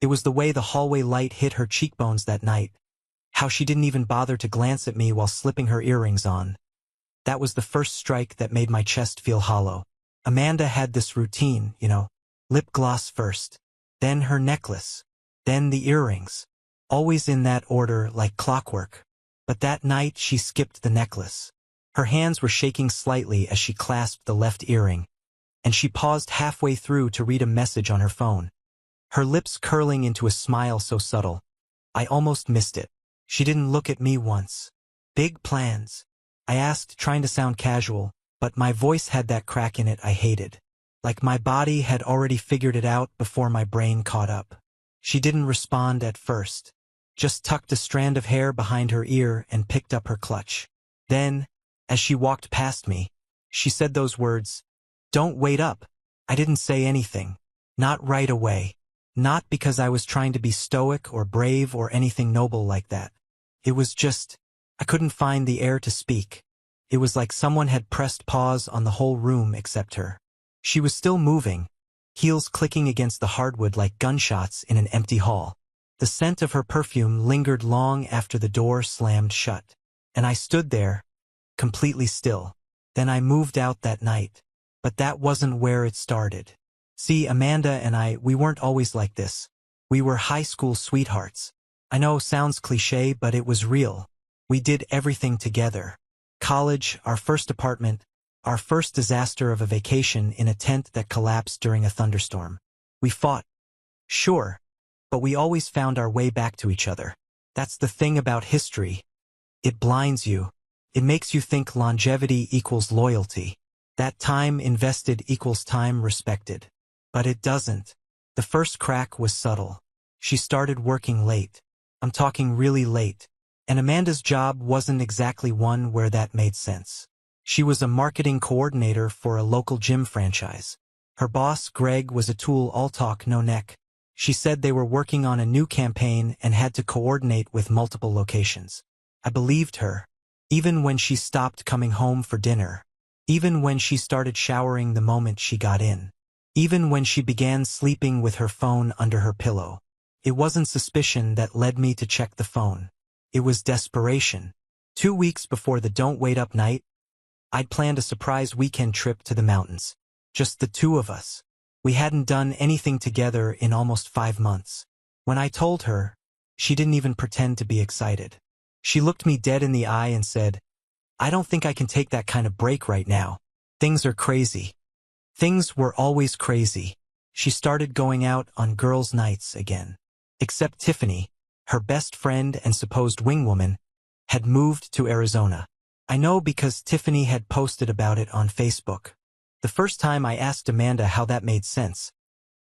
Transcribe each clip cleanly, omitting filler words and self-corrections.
It was the way the hallway light hit her cheekbones that night, how she didn't even bother to glance at me while slipping her earrings on. That was the first strike that made my chest feel hollow. Amanda had this routine, lip gloss first, then her necklace, then the earrings, always in that order like clockwork. But that night she skipped the necklace. Her hands were shaking slightly as she clasped the left earring, and she paused halfway through to read a message on her phone. Her lips curling into a smile so subtle, I almost missed it. She didn't look at me once. Big plans, I asked, trying to sound casual, but my voice had that crack in it I hated. Like my body had already figured it out before my brain caught up. She didn't respond at first, just tucked a strand of hair behind her ear and picked up her clutch. Then, as she walked past me, she said those words, "Don't wait up." I didn't say anything. Not right away. Not because I was trying to be stoic or brave or anything noble like that. It was just, I couldn't find the air to speak. It was like someone had pressed pause on the whole room except her. She was still moving, heels clicking against the hardwood like gunshots in an empty hall. The scent of her perfume lingered long after the door slammed shut. And I stood there, completely still. Then I moved out that night. But that wasn't where it started. See, Amanda and we weren't always like this. We were high school sweethearts. I know, sounds cliché, but it was real. We did everything together. College, our first apartment, our first disaster of a vacation in a tent that collapsed during a thunderstorm. We fought. Sure. But we always found our way back to each other. That's the thing about history. It blinds you. It makes you think longevity equals loyalty. That time invested equals time respected. But it doesn't. The first crack was subtle. She started working late. I'm talking really late. And Amanda's job wasn't exactly one where that made sense. She was a marketing coordinator for a local gym franchise. Her boss, Greg, was a tool all talk, no neck. She said they were working on a new campaign and had to coordinate with multiple locations. I believed her. Even when she stopped coming home for dinner. Even when she started showering the moment she got in. Even when she began sleeping with her phone under her pillow. It wasn't suspicion that led me to check the phone. It was desperation. 2 weeks before the Don't Wait Up night, I'd planned a surprise weekend trip to the mountains. Just the two of us. We hadn't done anything together in almost 5 months. When I told her, she didn't even pretend to be excited. She looked me dead in the eye and said, "I don't think I can take that kind of break right now. Things are crazy." Things were always crazy. She started going out on girls' nights again. Except Tiffany, her best friend and supposed wingwoman, had moved to Arizona. I know because Tiffany had posted about it on Facebook. The first time I asked Amanda how that made sense,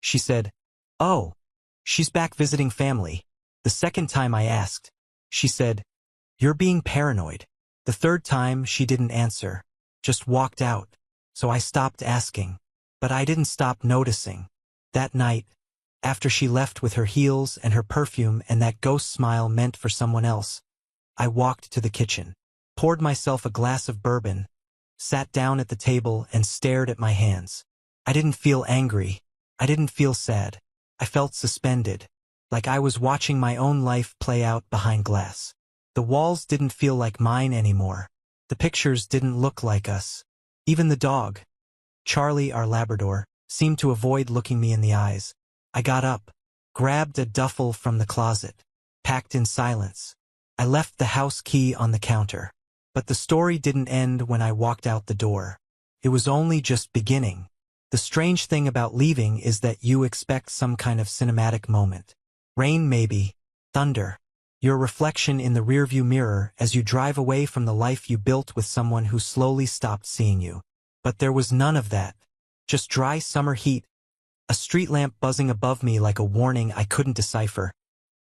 she said, "Oh, she's back visiting family." The second time I asked, she said, "You're being paranoid." The third time she didn't answer, just walked out. So I stopped asking. But I didn't stop noticing. That night, after she left with her heels and her perfume and that ghost smile meant for someone else, I walked to the kitchen, poured myself a glass of bourbon, sat down at the table and stared at my hands. I didn't feel angry. I didn't feel sad. I felt suspended, like I was watching my own life play out behind glass. The walls didn't feel like mine anymore. The pictures didn't look like us. Even the dog, Charlie, our Labrador, seemed to avoid looking me in the eyes. I got up, grabbed a duffel from the closet, packed in silence. I left the house key on the counter. But the story didn't end when I walked out the door. It was only just beginning. The strange thing about leaving is that you expect some kind of cinematic moment. Rain maybe, thunder, your reflection in the rearview mirror as you drive away from the life you built with someone who slowly stopped seeing you. But there was none of that. Just dry summer heat, a street lamp buzzing above me like a warning I couldn't decipher,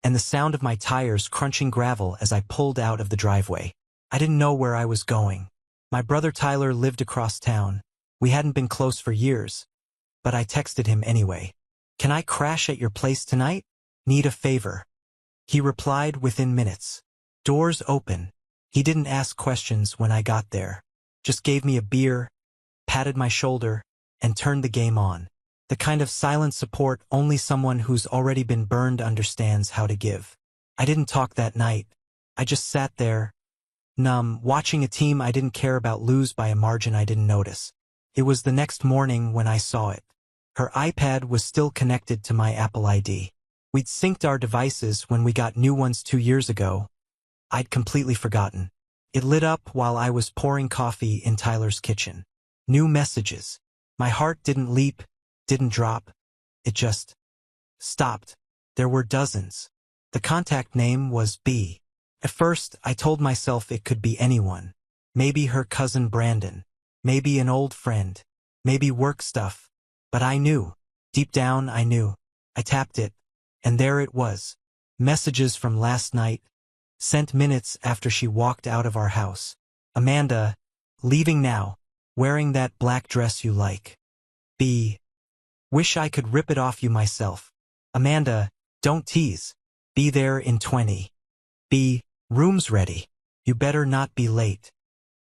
and the sound of my tires crunching gravel as I pulled out of the driveway. I didn't know where I was going. My brother Tyler lived across town. We hadn't been close for years, but I texted him anyway. "Can I crash at your place tonight? Need a favor." He replied within minutes. Doors open. He didn't ask questions when I got there. Just gave me a beer, patted my shoulder, and turned the game on. The kind of silent support only someone who's already been burned understands how to give. I didn't talk that night. I just sat there, numb, watching a team I didn't care about lose by a margin I didn't notice. It was the next morning when I saw it. Her iPad was still connected to my Apple ID. We'd synced our devices when we got new ones 2 years ago. I'd completely forgotten. It lit up while I was pouring coffee in Tyler's kitchen. New messages. My heart didn't leap, didn't drop. It just stopped. There were dozens. The contact name was B. At first, I told myself it could be anyone. Maybe her cousin Brandon. Maybe an old friend. Maybe work stuff. But I knew. Deep down, I knew. I tapped it. And there it was. Messages from last night. Sent minutes after she walked out of our house. Amanda, leaving now. Wearing that black dress you like. B. Wish I could rip it off you myself. Amanda, don't tease. Be there in 20. B. Room's ready. You better not be late.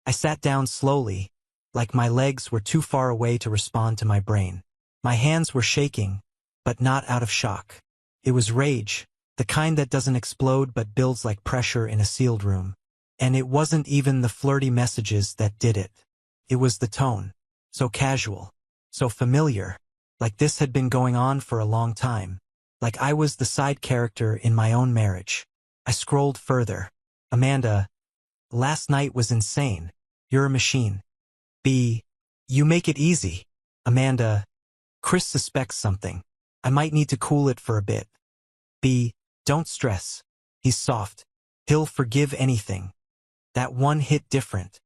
I sat down slowly, like my legs were too far away to respond to my brain. My hands were shaking, but not out of shock. It was rage, the kind that doesn't explode but builds like pressure in a sealed room. And it wasn't even the flirty messages that did it. It was the tone. So casual. So familiar. Like this had been going on for a long time. Like I was the side character in my own marriage. I scrolled further. Amanda, last night was insane. You're a machine. B. You make it easy. Amanda, Chris suspects something. I might need to cool it for a bit. B. Don't stress. He's soft. He'll forgive anything. That one hit different.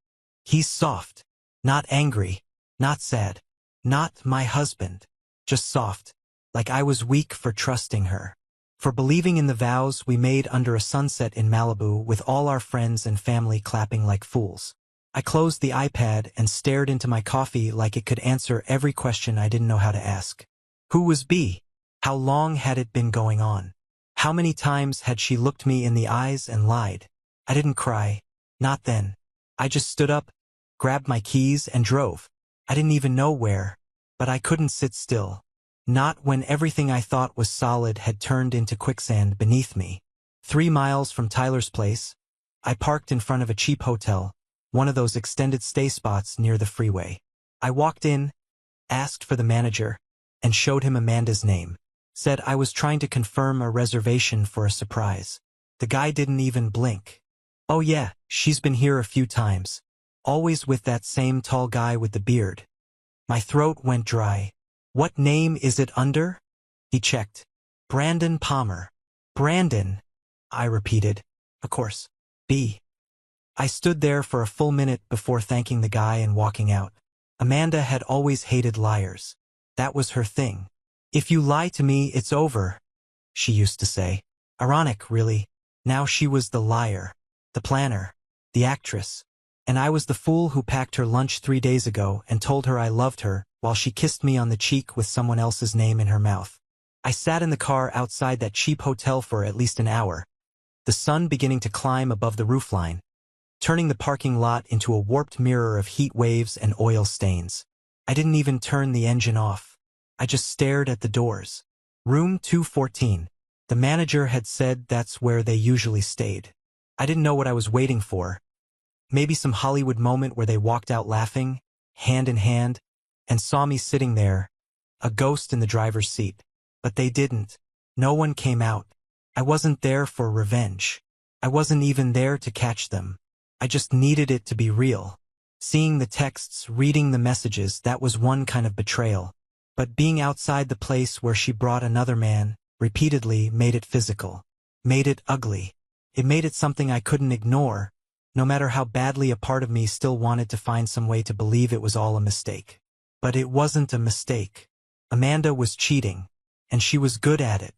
He's soft. Not angry. Not sad. Not my husband. Just soft. Like I was weak for trusting her. For believing in the vows we made under a sunset in Malibu with all our friends and family clapping like fools. I closed the iPad and stared into my coffee like it could answer every question I didn't know how to ask. Who was B? How long had it been going on? How many times had she looked me in the eyes and lied? I didn't cry. Not then. I just stood up, grabbed my keys and drove. I didn't even know where, but I couldn't sit still. Not when everything I thought was solid had turned into quicksand beneath me. 3 miles from Tyler's place, I parked in front of a cheap hotel, one of those extended stay spots near the freeway. I walked in, asked for the manager, and showed him Amanda's name. Said I was trying to confirm a reservation for a surprise. The guy didn't even blink. Oh yeah, she's been here a few times. Always with that same tall guy with the beard. My throat went dry. What name is it under? He checked. Brandon Palmer. Brandon, I repeated. Of course. B. I stood there for a full minute before thanking the guy and walking out. Amanda had always hated liars. That was her thing. If you lie to me, it's over, she used to say. Ironic, really. Now she was the liar, the planner, the actress. And I was the fool who packed her lunch 3 days ago and told her I loved her while she kissed me on the cheek with someone else's name in her mouth. I sat in the car outside that cheap hotel for at least an hour, the sun beginning to climb above the roofline, turning the parking lot into a warped mirror of heat waves and oil stains. I didn't even turn the engine off. I just stared at the doors. Room 214. The manager had said that's where they usually stayed. I didn't know what I was waiting for. Maybe some Hollywood moment where they walked out laughing, hand in hand, and saw me sitting there, a ghost in the driver's seat. But they didn't. No one came out. I wasn't there for revenge. I wasn't even there to catch them. I just needed it to be real. Seeing the texts, reading the messages, that was one kind of betrayal. But being outside the place where she brought another man, repeatedly, made it physical. Made it ugly. It made it something I couldn't ignore, no matter how badly a part of me still wanted to find some way to believe it was all a mistake. But it wasn't a mistake. Amanda was cheating, and she was good at it.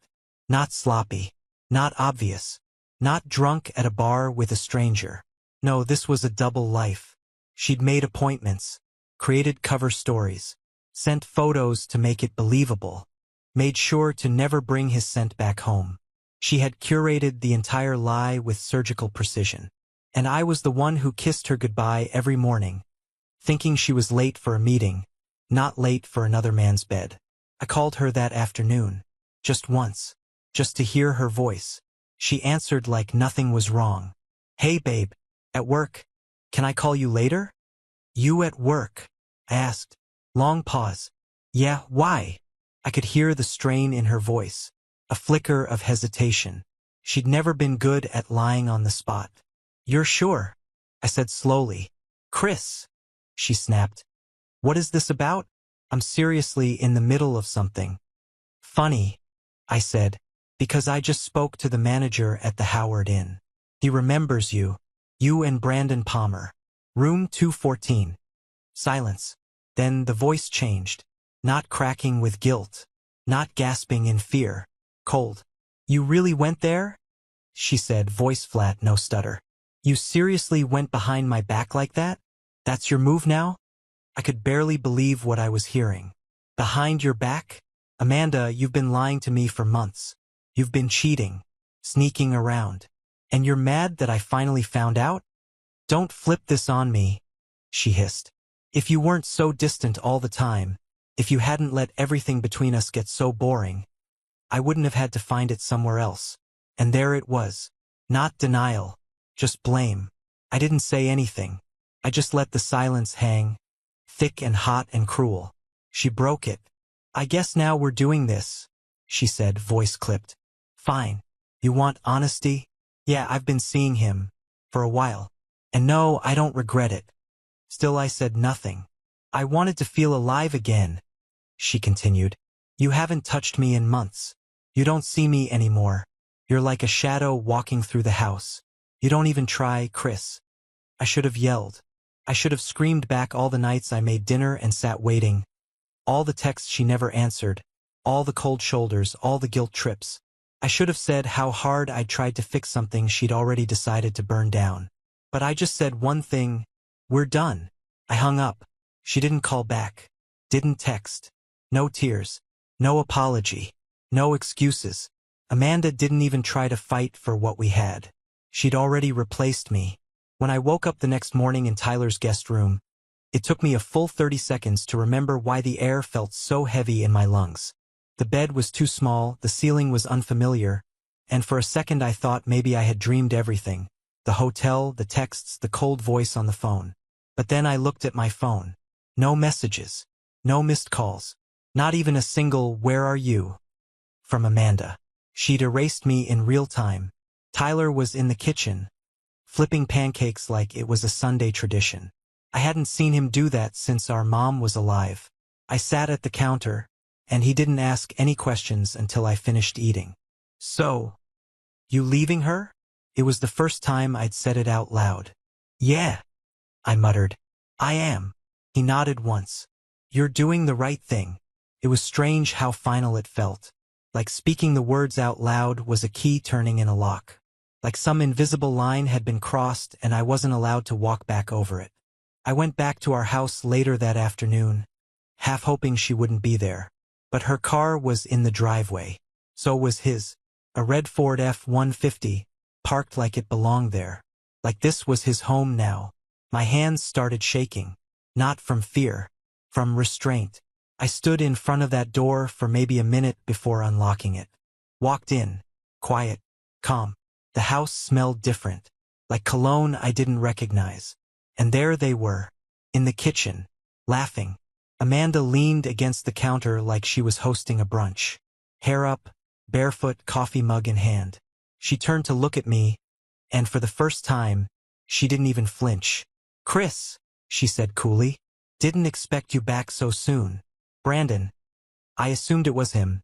Not sloppy. Not obvious. Not drunk at a bar with a stranger. No, this was a double life. She'd made appointments, created cover stories, sent photos to make it believable, made sure to never bring his scent back home. She had curated the entire lie with surgical precision. And I was the one who kissed her goodbye every morning, thinking she was late for a meeting, not late for another man's bed. I called her that afternoon. Just once. Just to hear her voice. She answered like nothing was wrong. Hey babe. At work. Can I call you later? You at work? I asked. Long pause. Yeah, why? I could hear the strain in her voice. A flicker of hesitation. She'd never been good at lying on the spot. You're sure? I said slowly. Chris, she snapped. What is this about? I'm seriously in the middle of something. Funny, I said, because I just spoke to the manager at the Howard Inn. He remembers you. You and Brandon Palmer. Room 214. Silence. Then the voice changed. Not cracking with guilt. Not gasping in fear. Cold. You really went there? She said, voice flat, no stutter. You seriously went behind my back like that? That's your move now? I could barely believe what I was hearing. Behind your back? Amanda, you've been lying to me for months. You've been cheating. Sneaking around. And you're mad that I finally found out? Don't flip this on me, she hissed. If you weren't so distant all the time, if you hadn't let everything between us get so boring, I wouldn't have had to find it somewhere else. And there it was. Not denial. Just blame. I didn't say anything. I just let the silence hang. Thick and hot and cruel. She broke it. I guess now we're doing this, she said, voice clipped. Fine. You want honesty? Yeah, I've been seeing him. For a while. And no, I don't regret it. Still I said nothing. I wanted to feel alive again, she continued. You haven't touched me in months. You don't see me anymore. You're like a shadow walking through the house. You don't even try, Chris. I should have yelled. I should have screamed back all the nights I made dinner and sat waiting. All the texts she never answered. All the cold shoulders, all the guilt trips. I should have said how hard I'd tried to fix something she'd already decided to burn down. But I just said one thing. We're done. I hung up. She didn't call back. Didn't text. No tears. No apology. No excuses. Amanda didn't even try to fight for what we had. She'd already replaced me. When I woke up the next morning in Tyler's guest room, it took me a full 30 seconds to remember why the air felt so heavy in my lungs. The bed was too small, the ceiling was unfamiliar, and for a second I thought maybe I had dreamed everything. The hotel, the texts, the cold voice on the phone. But then I looked at my phone. No messages. No missed calls. Not even a single "Where are you?" from Amanda. She'd erased me in real time. Tyler was in the kitchen, flipping pancakes like it was a Sunday tradition. I hadn't seen him do that since our mom was alive. I sat at the counter, and he didn't ask any questions until I finished eating. So, you leaving her? It was the first time I'd said it out loud. Yeah, I muttered. I am. He nodded once. You're doing the right thing. It was strange how final it felt. Like speaking the words out loud was a key turning in a lock. Like some invisible line had been crossed and I wasn't allowed to walk back over it. I went back to our house later that afternoon, half hoping she wouldn't be there. But her car was in the driveway. So was his. A red Ford F-150, parked like it belonged there. Like this was his home now. My hands started shaking. Not from fear. From restraint. I stood in front of that door for maybe a minute before unlocking it. Walked in. Quiet. Calm. The house smelled different. Like cologne I didn't recognize. And there they were. In the kitchen. Laughing. Amanda leaned against the counter like she was hosting a brunch. Hair up, barefoot, coffee mug in hand. She turned to look at me, and for the first time, she didn't even flinch. Chris, she said coolly. Didn't expect you back so soon. Brandon. I assumed it was him.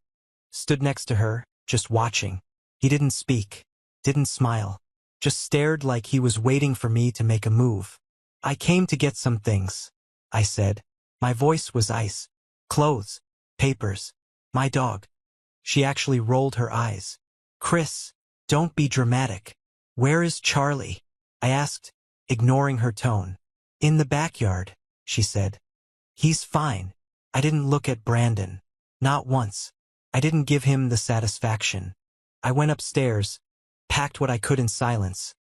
Stood next to her, just watching. He didn't speak. Didn't smile. Just stared like he was waiting for me to make a move. I came to get some things, I said. My voice was ice. Clothes. Papers. My dog. She actually rolled her eyes. Chris, don't be dramatic. Where is Charlie? I asked, ignoring her tone. In the backyard, she said. He's fine. I didn't look at Brandon. Not once. I didn't give him the satisfaction. I went upstairs, packed what I could in silence.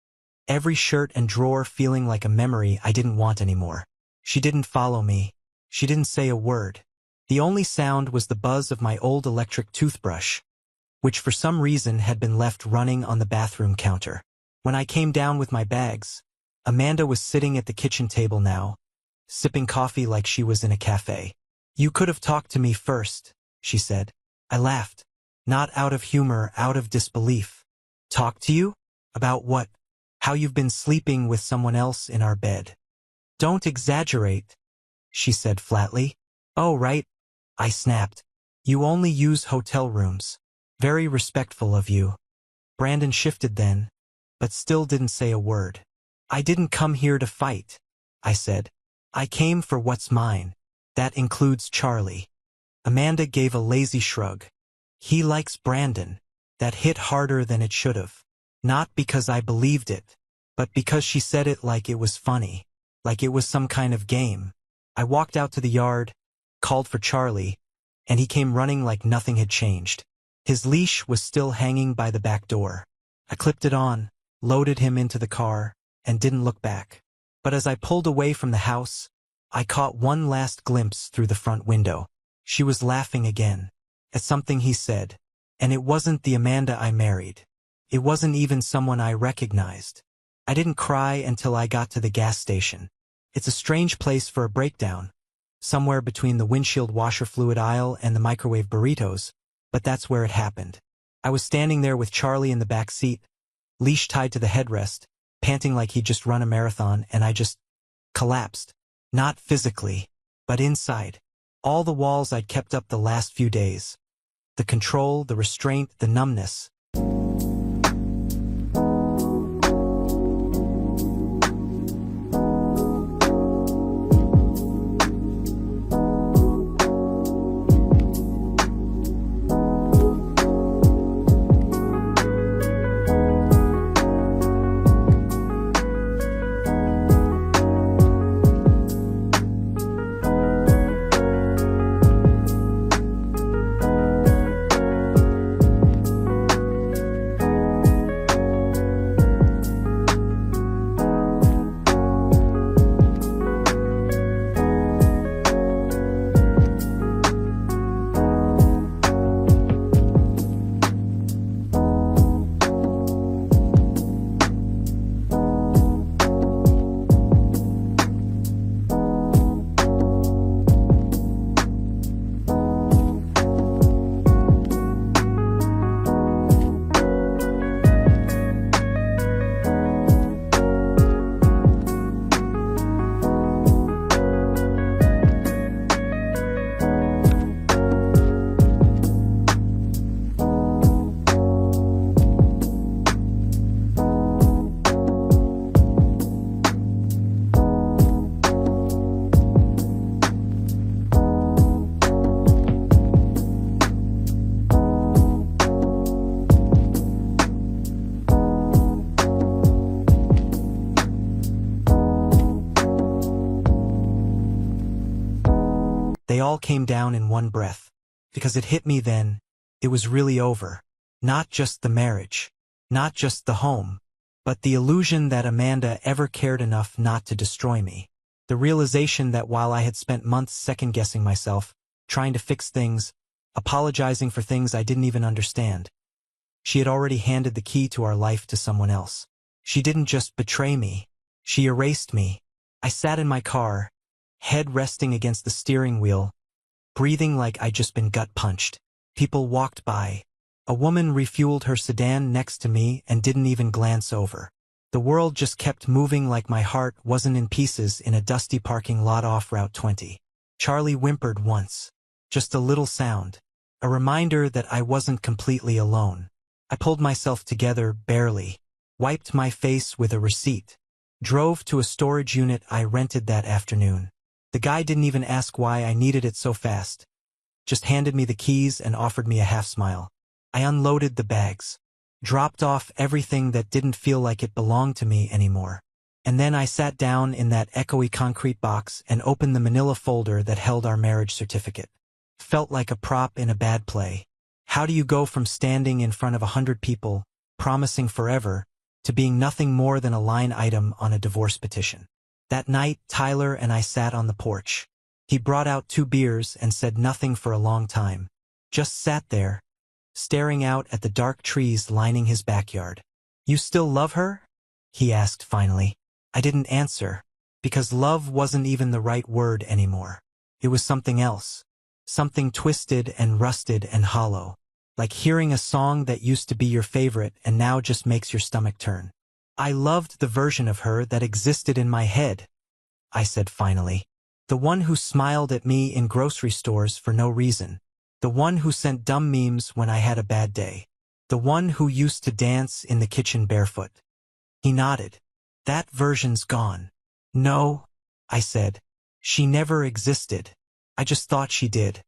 Every shirt and drawer feeling like a memory I didn't want anymore. She didn't follow me. She didn't say a word. The only sound was the buzz of my old electric toothbrush, which for some reason had been left running on the bathroom counter. When I came down with my bags, Amanda was sitting at the kitchen table now, sipping coffee like she was in a cafe. "You could have talked to me first," she said. I laughed. Not out of humor, out of disbelief. "Talk to you? About what?" "How you've been sleeping with someone else in our bed." "Don't exaggerate," she said flatly. "Oh, right," I snapped. "You only use hotel rooms. Very respectful of you." Brandon shifted then, but still didn't say a word. "I didn't come here to fight," I said. "I came for what's mine. That includes Charlie." Amanda gave a lazy shrug. "He likes Brandon." That hit harder than it should have. Not because I believed it, but because she said it like it was funny, like it was some kind of game. I walked out to the yard, called for Charlie, and he came running like nothing had changed. His leash was still hanging by the back door. I clipped it on, loaded him into the car, and didn't look back. But as I pulled away from the house, I caught one last glimpse through the front window. She was laughing again, at something he said, and it wasn't the Amanda I married. It wasn't even someone I recognized. I didn't cry until I got to the gas station. It's a strange place for a breakdown, somewhere between the windshield washer fluid aisle and the microwave burritos, but that's where it happened. I was standing there with Charlie in the back seat, leash tied to the headrest, panting like he'd just run a marathon, and I just collapsed. Not physically, but inside. All the walls I'd kept up the last few days. The control, the restraint, the numbness. They all came down in one breath. Because it hit me then, it was really over. Not just the marriage, not just the home, but the illusion that Amanda ever cared enough not to destroy me. The realization that while I had spent months second-guessing myself, trying to fix things, apologizing for things I didn't even understand, she had already handed the key to our life to someone else. She didn't just betray me, she erased me. I sat in my car, head resting against the steering wheel, breathing like I'd just been gut-punched. People walked by. A woman refueled her sedan next to me and didn't even glance over. The world just kept moving like my heart wasn't in pieces in a dusty parking lot off Route 20. Charlie whimpered once. Just a little sound. A reminder that I wasn't completely alone. I pulled myself together, barely. Wiped my face with a receipt. Drove to a storage unit I rented that afternoon. The guy didn't even ask why I needed it so fast. Just handed me the keys and offered me a half-smile. I unloaded the bags. Dropped off everything that didn't feel like it belonged to me anymore. And then I sat down in that echoey concrete box and opened the manila folder that held our marriage certificate. Felt like a prop in a bad play. How do you go from standing in front of 100 people, promising forever, to being nothing more than a line item on a divorce petition? That night, Tyler and I sat on the porch. He brought out 2 beers and said nothing for a long time. Just sat there, staring out at the dark trees lining his backyard. "You still love her?" he asked finally. I didn't answer, because love wasn't even the right word anymore. It was something else. Something twisted and rusted and hollow. Like hearing a song that used to be your favorite and now just makes your stomach turn. "I loved the version of her that existed in my head," I said finally. "The one who smiled at me in grocery stores for no reason. The one who sent dumb memes when I had a bad day. The one who used to dance in the kitchen barefoot." He nodded. "That version's gone." "No," I said. "She never existed. I just thought she did."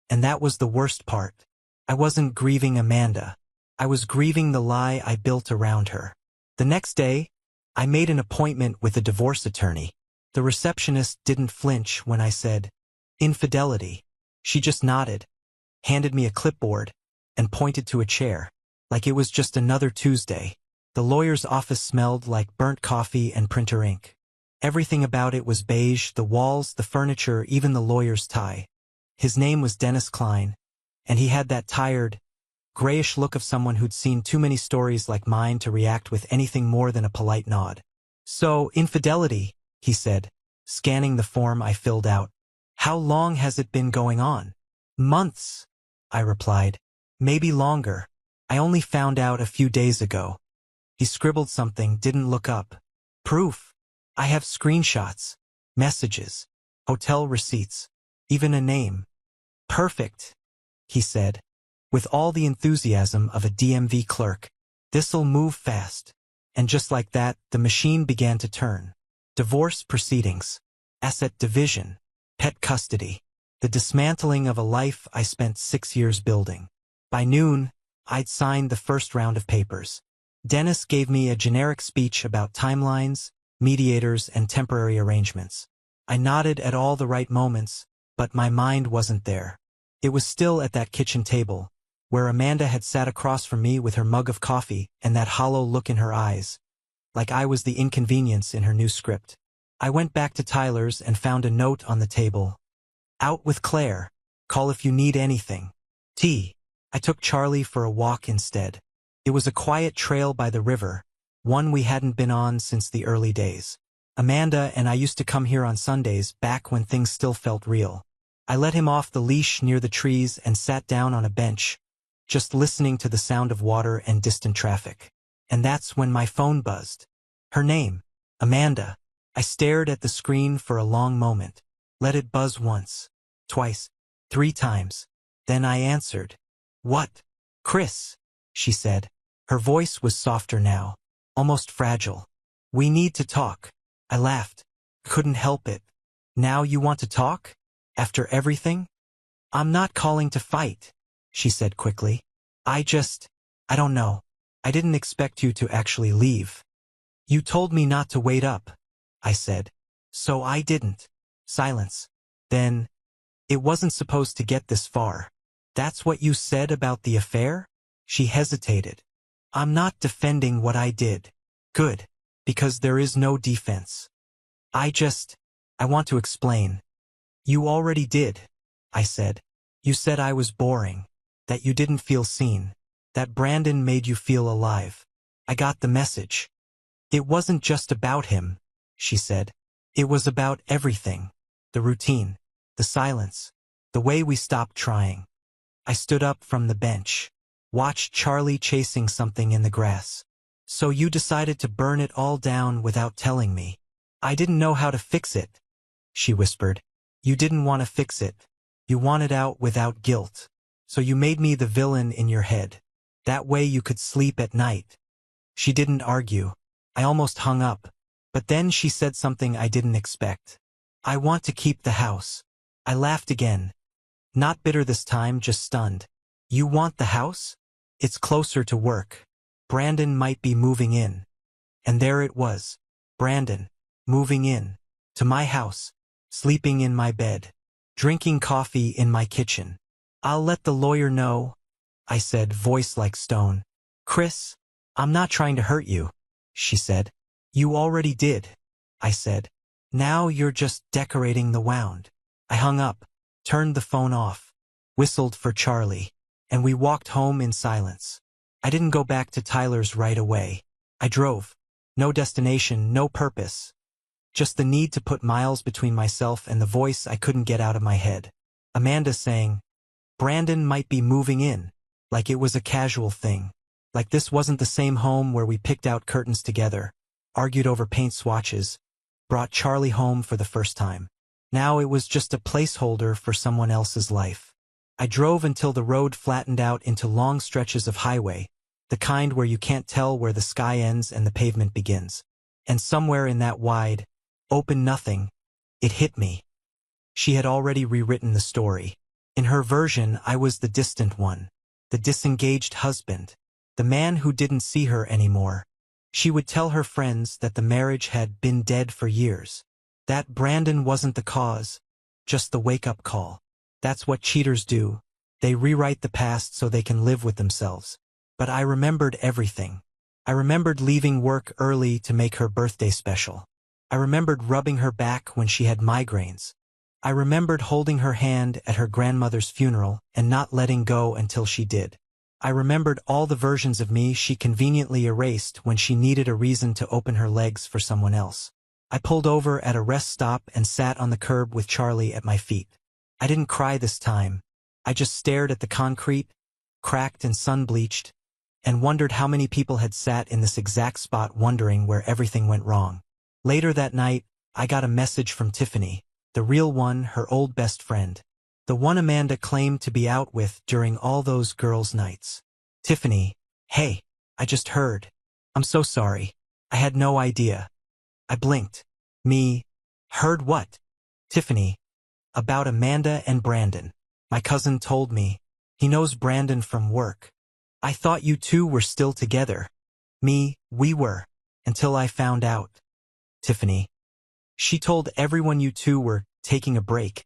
And that was the worst part. I wasn't grieving Amanda. I was grieving the lie I built around her. The next day, I made an appointment with a divorce attorney. The receptionist didn't flinch when I said, "Infidelity." She just nodded, handed me a clipboard, and pointed to a chair, like it was just another Tuesday. The lawyer's office smelled like burnt coffee and printer ink. Everything about it was beige, the walls, the furniture, even the lawyer's tie. His name was Dennis Klein, and he had that tired, grayish look of someone who'd seen too many stories like mine to react with anything more than a polite nod. "So, infidelity," he said, scanning the form I filled out. "How long has it been going on?" "Months," I replied. "Maybe longer. I only found out a few days ago." He scribbled something, didn't look up. "Proof. I have screenshots, messages, hotel receipts, even a name." "Perfect," he said, with all the enthusiasm of a DMV clerk. "This'll move fast." And just like that, the machine began to turn. Divorce proceedings, asset division, pet custody, the dismantling of a life I spent 6 years building. By noon, I'd signed the first round of papers. Dennis gave me a generic speech about timelines, mediators, and temporary arrangements. I nodded at all the right moments, but my mind wasn't there. It was still at that kitchen table, where Amanda had sat across from me with her mug of coffee and that hollow look in her eyes, like I was the inconvenience in her new script. I went back to Tyler's and found a note on the table. "Out with Claire. Call if you need anything. T." I took Charlie for a walk instead. It was a quiet trail by the river, one we hadn't been on since the early days. Amanda and I used to come here on Sundays back when things still felt real. I let him off the leash near the trees and sat down on a bench, just listening to the sound of water and distant traffic. And that's when my phone buzzed. Her name, Amanda. I stared at the screen for a long moment. Let it buzz once, twice, 3 times. Then I answered. "What?" "Chris," she said. Her voice was softer now, almost fragile. "We need to talk." I laughed. Couldn't help it. "Now you want to talk? After everything?" "I'm not calling to fight," she said quickly. I don't know. I didn't expect you to actually leave." "You told me not to wait up," I said. "So I didn't." Silence. Then, "It wasn't supposed to get this far." "That's what you said about the affair?" She hesitated. "I'm not defending what I did." "Good. Because there is no defense." I want to explain." "You already did," I said. "You said I was boring, that you didn't feel seen, that Brandon made you feel alive. I got the message." "It wasn't just about him," she said. "It was about everything. The routine, the silence, the way we stopped trying." I stood up from the bench, watched Charlie chasing something in the grass. "So you decided to burn it all down without telling me." "I didn't know how to fix it," she whispered. "You didn't want to fix it. You wanted out without guilt. So you made me the villain in your head. That way you could sleep at night." She didn't argue. I almost hung up. But then she said something I didn't expect. "I want to keep the house." I laughed again. Not bitter this time, just stunned. "You want the house? It's closer to work. Brandon might be moving in." And there it was. Brandon, moving in. To my house. Sleeping in my bed. Drinking coffee in my kitchen. "I'll let the lawyer know," I said, voice like stone. "Chris, I'm not trying to hurt you," she said. "You already did," I said. "Now you're just decorating the wound." I hung up, turned the phone off, whistled for Charlie, and we walked home in silence. I didn't go back to Tyler's right away. I drove. No destination, no purpose. Just the need to put miles between myself and the voice I couldn't get out of my head. Amanda saying, Brandon might be moving in, like it was a casual thing. Like this wasn't the same home where we picked out curtains together, argued over paint swatches, brought Charlie home for the first time. Now it was just a placeholder for someone else's life. I drove until the road flattened out into long stretches of highway, the kind where you can't tell where the sky ends and the pavement begins. And somewhere in that wide, open nothing, it hit me. She had already rewritten the story. In her version, I was the distant one, the disengaged husband, the man who didn't see her anymore. She would tell her friends that the marriage had been dead for years, that Brandon wasn't the cause, just the wake-up call. That's what cheaters do. They rewrite the past so they can live with themselves. But I remembered everything. I remembered leaving work early to make her birthday special. I remembered rubbing her back when she had migraines. I remembered holding her hand at her grandmother's funeral and not letting go until she did. I remembered all the versions of me she conveniently erased when she needed a reason to open her legs for someone else. I pulled over at a rest stop and sat on the curb with Charlie at my feet. I didn't cry this time. I just stared at the concrete, cracked and sun-bleached, and wondered how many people had sat in this exact spot wondering where everything went wrong. Later that night, I got a message from Tiffany, the real one, her old best friend. The one Amanda claimed to be out with during all those girls' nights. Tiffany, hey, I just heard. I'm so sorry. I had no idea. I blinked. Me, heard what? Tiffany, about Amanda and Brandon. My cousin told me. He knows Brandon from work. I thought you two were still together. Me, we were, until I found out. Tiffany, she told everyone you two were taking a break,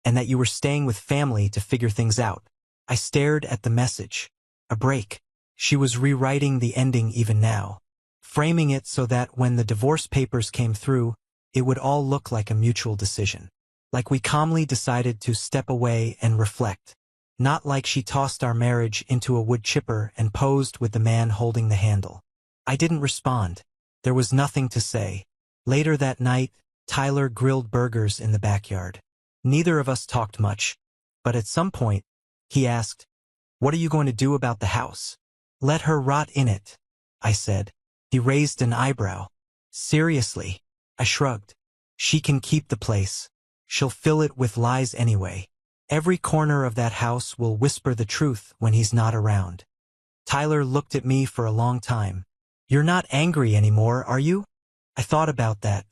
and that you were staying with family to figure things out. I stared at the message. A break. She was rewriting the ending even now, framing it so that when the divorce papers came through, it would all look like a mutual decision. Like we calmly decided to step away and reflect. Not like she tossed our marriage into a wood chipper and posed with the man holding the handle. I didn't respond. There was nothing to say. Later that night, Tyler grilled burgers in the backyard. Neither of us talked much, but at some point, he asked, "What are you going to do about the house?" "Let her rot in it," I said. He raised an eyebrow. "Seriously?" I shrugged. "She can keep the place. She'll fill it with lies anyway. Every corner of that house will whisper the truth when he's not around." Tyler looked at me for a long time. "You're not angry anymore, are you?" I thought about that.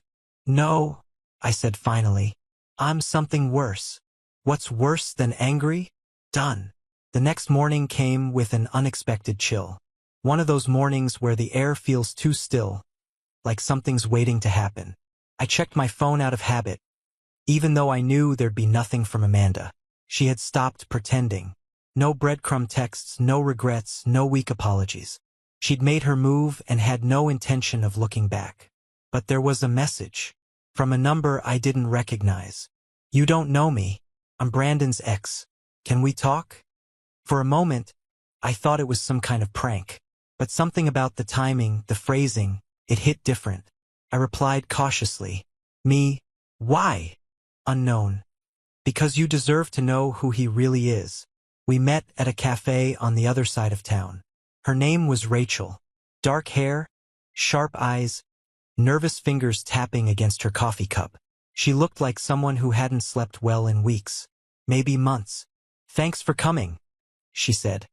"No," I said finally. "I'm something worse." "What's worse than angry?" "Done." The next morning came with an unexpected chill. One of those mornings where the air feels too still, like something's waiting to happen. I checked my phone out of habit, even though I knew there'd be nothing from Amanda. She had stopped pretending. No breadcrumb texts, no regrets, no weak apologies. She'd made her move and had no intention of looking back. But there was a message. From a number I didn't recognize. "You don't know me. I'm Brandon's ex. Can we talk?" For a moment, I thought it was some kind of prank. But something about the timing, the phrasing, it hit different. I replied cautiously. "Me? Why?" "Unknown. Because you deserve to know who he really is." We met at a cafe on the other side of town. Her name was Rachel. Dark hair, sharp eyes, nervous fingers tapping against her coffee cup. She looked like someone who hadn't slept well in weeks, maybe months. "Thanks for coming," she said,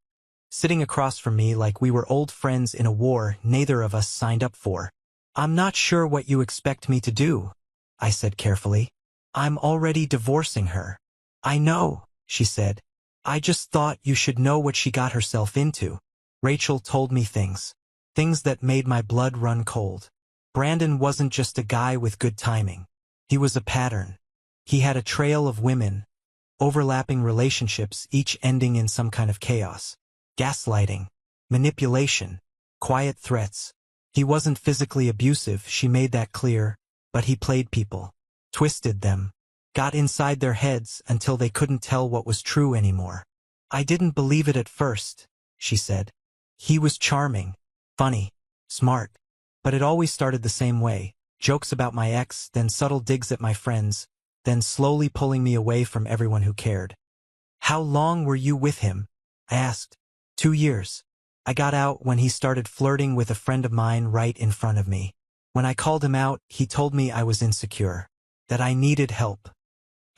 sitting across from me like we were old friends in a war neither of us signed up for. "I'm not sure what you expect me to do," I said carefully. "I'm already divorcing her." "I know," she said. "I just thought you should know what she got herself into." Rachel told me things that made my blood run cold. Brandon wasn't just a guy with good timing. He was a pattern. He had a trail of women, overlapping relationships, each ending in some kind of chaos. Gaslighting, manipulation, quiet threats. He wasn't physically abusive, she made that clear, but he played people, twisted them, got inside their heads until they couldn't tell what was true anymore. I didn't believe it at first, she said. He was charming, funny, smart. But it always started the same way. Jokes about my ex, then subtle digs at my friends, then slowly pulling me away from everyone who cared. How long were you with him? I asked. 2 years. I got out when he started flirting with a friend of mine right in front of me. When I called him out, he told me I was insecure, that I needed help.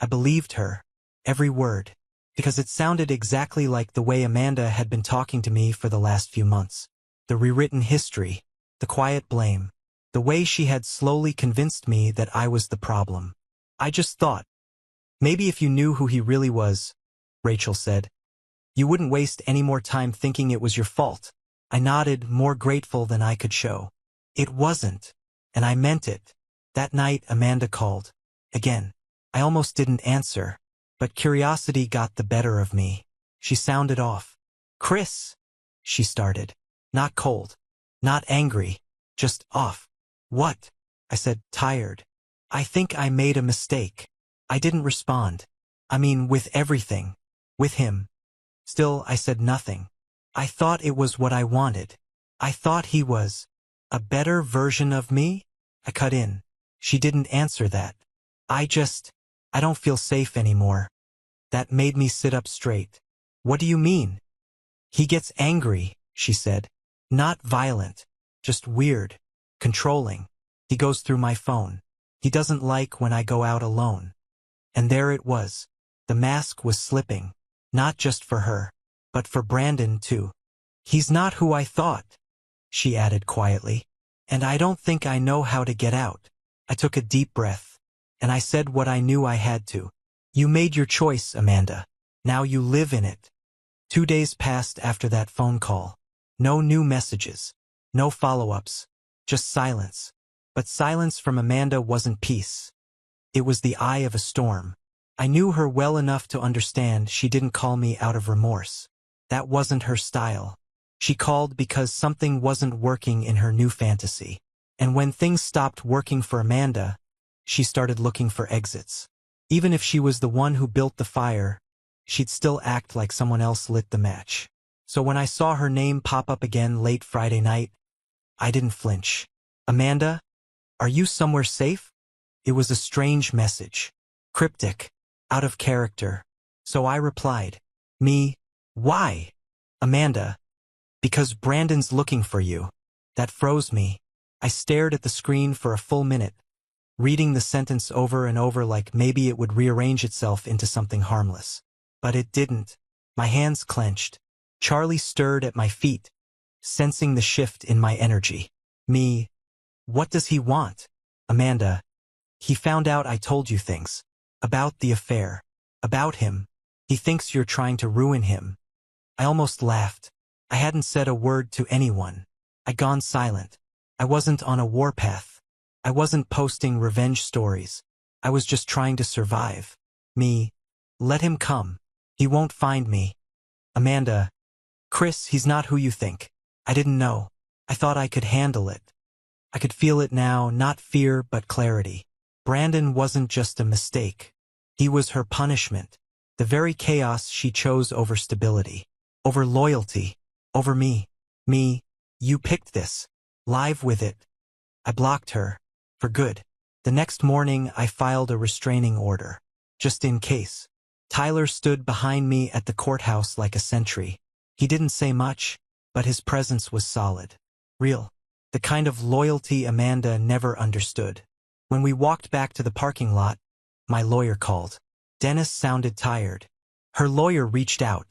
I believed her, every word, because it sounded exactly like the way Amanda had been talking to me for the last few months. The rewritten history, the quiet blame, the way she had slowly convinced me that I was the problem. I just thought, maybe if you knew who he really was, Rachel said, you wouldn't waste any more time thinking it was your fault. I nodded, more grateful than I could show. It wasn't, and I meant it. That night Amanda called. Again. I almost didn't answer, but curiosity got the better of me. She sounded off. Chris, she started. Not cold, not angry, just off. What? I said, tired. I think I made a mistake. I didn't respond. I mean, with everything. With him. Still, I said nothing. I thought it was what I wanted. I thought he was a better version of me? I cut in. She didn't answer that. I don't feel safe anymore. That made me sit up straight. What do you mean? He gets angry, she said. Not violent. Just weird. Controlling. He goes through my phone. He doesn't like when I go out alone. And there it was. The mask was slipping. Not just for her, but for Brandon too. He's not who I thought, she added quietly. And I don't think I know how to get out. I took a deep breath, and I said what I knew I had to. You made your choice, Amanda. Now you live in it. 2 days passed after that phone call. No new messages. No follow-ups. Just silence. But silence from Amanda wasn't peace. It was the eye of a storm. I knew her well enough to understand she didn't call me out of remorse. That wasn't her style. She called because something wasn't working in her new fantasy. And when things stopped working for Amanda, she started looking for exits. Even if she was the one who built the fire, she'd still act like someone else lit the match. So when I saw her name pop up again late Friday night, I didn't flinch. Amanda, are you somewhere safe? It was a strange message. Cryptic. Out of character. So I replied, me? Why? Amanda. Because Brandon's looking for you. That froze me. I stared at the screen for a full minute, reading the sentence over and over like maybe it would rearrange itself into something harmless. But it didn't. My hands clenched. Charlie stirred at my feet, sensing the shift in my energy. Me? What does he want? Amanda. He found out I told you things. About the affair. About him. He thinks you're trying to ruin him. I almost laughed. I hadn't said a word to anyone. I'd gone silent. I wasn't on a warpath. I wasn't posting revenge stories. I was just trying to survive. Me. Let him come. He won't find me. Amanda. Chris, he's not who you think. I didn't know. I thought I could handle it. I could feel it now, not fear but clarity. Brandon wasn't just a mistake. He was her punishment. The very chaos she chose over stability. Over loyalty. Over me. Me. You picked this. Live with it. I blocked her. For good. The next morning I filed a restraining order. Just in case. Tyler stood behind me at the courthouse like a sentry. He didn't say much, but his presence was solid. Real. The kind of loyalty Amanda never understood. When we walked back to the parking lot, my lawyer called. Dennis sounded tired. Her lawyer reached out.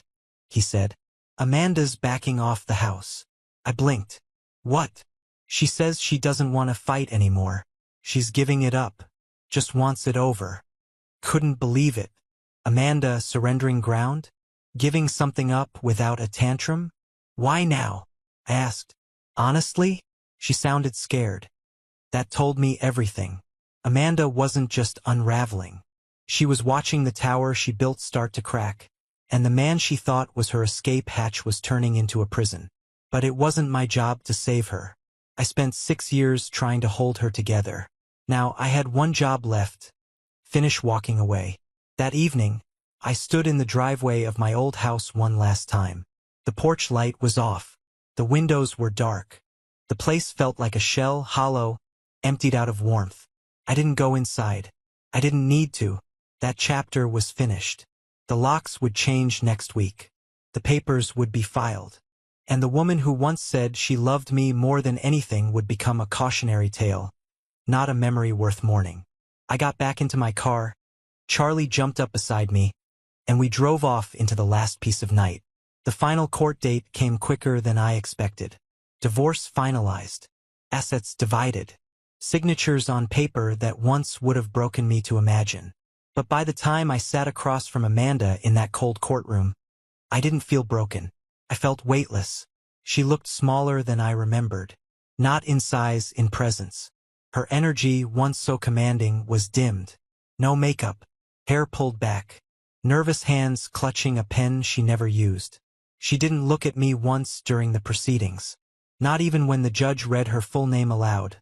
He said, Amanda's backing off the house. I blinked. What? She says she doesn't want to fight anymore. She's giving it up. Just wants it over. Couldn't believe it. Amanda surrendering ground? Giving something up without a tantrum? Why now? I asked. Honestly? She sounded scared. That told me everything. Amanda wasn't just unraveling. She was watching the tower she built start to crack, and the man she thought was her escape hatch was turning into a prison. But it wasn't my job to save her. I spent 6 years trying to hold her together. Now I had one job left. finish walking away. That evening, I stood in the driveway of my old house one last time. The porch light was off. The windows were dark. The place felt like a shell, hollow, emptied out of warmth. I didn't go inside. I didn't need to. That chapter was finished. The locks would change next week. The papers would be filed. And the woman who once said she loved me more than anything would become a cautionary tale, not a memory worth mourning. I got back into my car. Charlie jumped up beside me, and we drove off into the last piece of night. The final court date came quicker than I expected. Divorce finalized. Assets divided. Signatures on paper that once would have broken me to imagine. But by the time I sat across from Amanda in that cold courtroom, I didn't feel broken. I felt weightless. She looked smaller than I remembered. Not in size, in presence. Her energy, once so commanding, was dimmed. No makeup. Hair pulled back. Nervous hands clutching a pen she never used. She didn't look at me once during the proceedings. Not even when the judge read her full name aloud.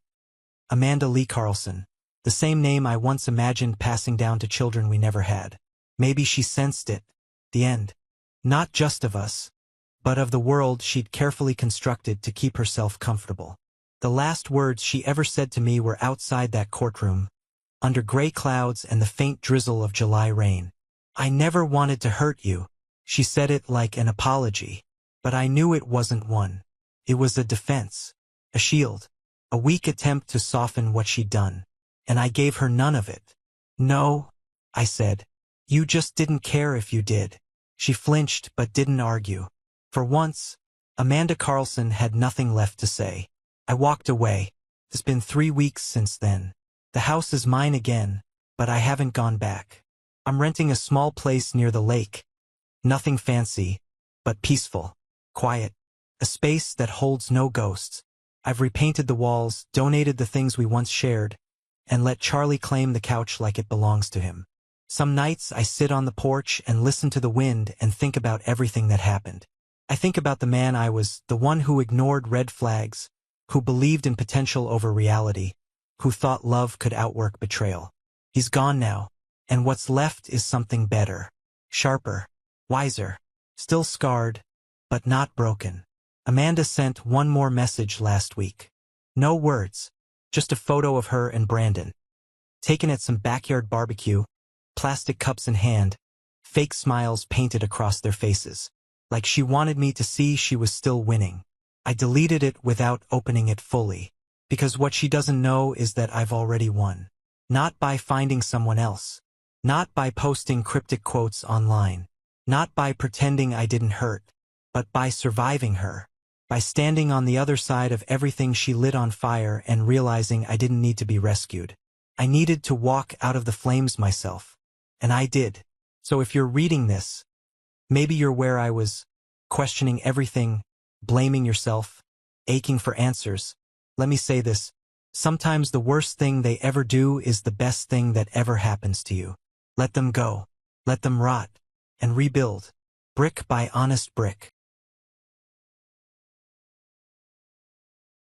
Amanda Lee Carlson. The same name I once imagined passing down to children we never had. Maybe she sensed it. The end. Not just of us, but of the world she'd carefully constructed to keep herself comfortable. The last words she ever said to me were outside that courtroom, under gray clouds and the faint drizzle of July rain. "I never wanted to hurt you." She said it like an apology, but I knew it wasn't one. It was a defense, a shield, a weak attempt to soften what she'd done, and I gave her none of it. "No," I said. "You just didn't care if you did." She flinched but didn't argue. For once, Amanda Carlson had nothing left to say. I walked away. It's been 3 weeks since then. The house is mine again, but I haven't gone back. I'm renting a small place near the lake. Nothing fancy, but peaceful, quiet. A space that holds no ghosts. I've repainted the walls, donated the things we once shared, and let Charlie claim the couch like it belongs to him. Some nights I sit on the porch and listen to the wind and think about everything that happened. I think about the man I was, the one who ignored red flags, who believed in potential over reality, who thought love could outwork betrayal. He's gone now, and what's left is something better, sharper, wiser, still scarred, but not broken. Amanda sent one more message last week. No words, just a photo of her and Brandon, taken at some backyard barbecue, plastic cups in hand, fake smiles painted across their faces, like she wanted me to see she was still winning. I deleted it without opening it fully, because what she doesn't know is that I've already won. Not by finding someone else. Not by posting cryptic quotes online. Not by pretending I didn't hurt, but by surviving her. By standing on the other side of everything she lit on fire and realizing I didn't need to be rescued. I needed to walk out of the flames myself. And I did. So if you're reading this, maybe you're where I was, questioning everything, blaming yourself, aching for answers. Let me say this. Sometimes the worst thing they ever do is the best thing that ever happens to you. Let them go. Let them rot. And rebuild. Brick by honest brick.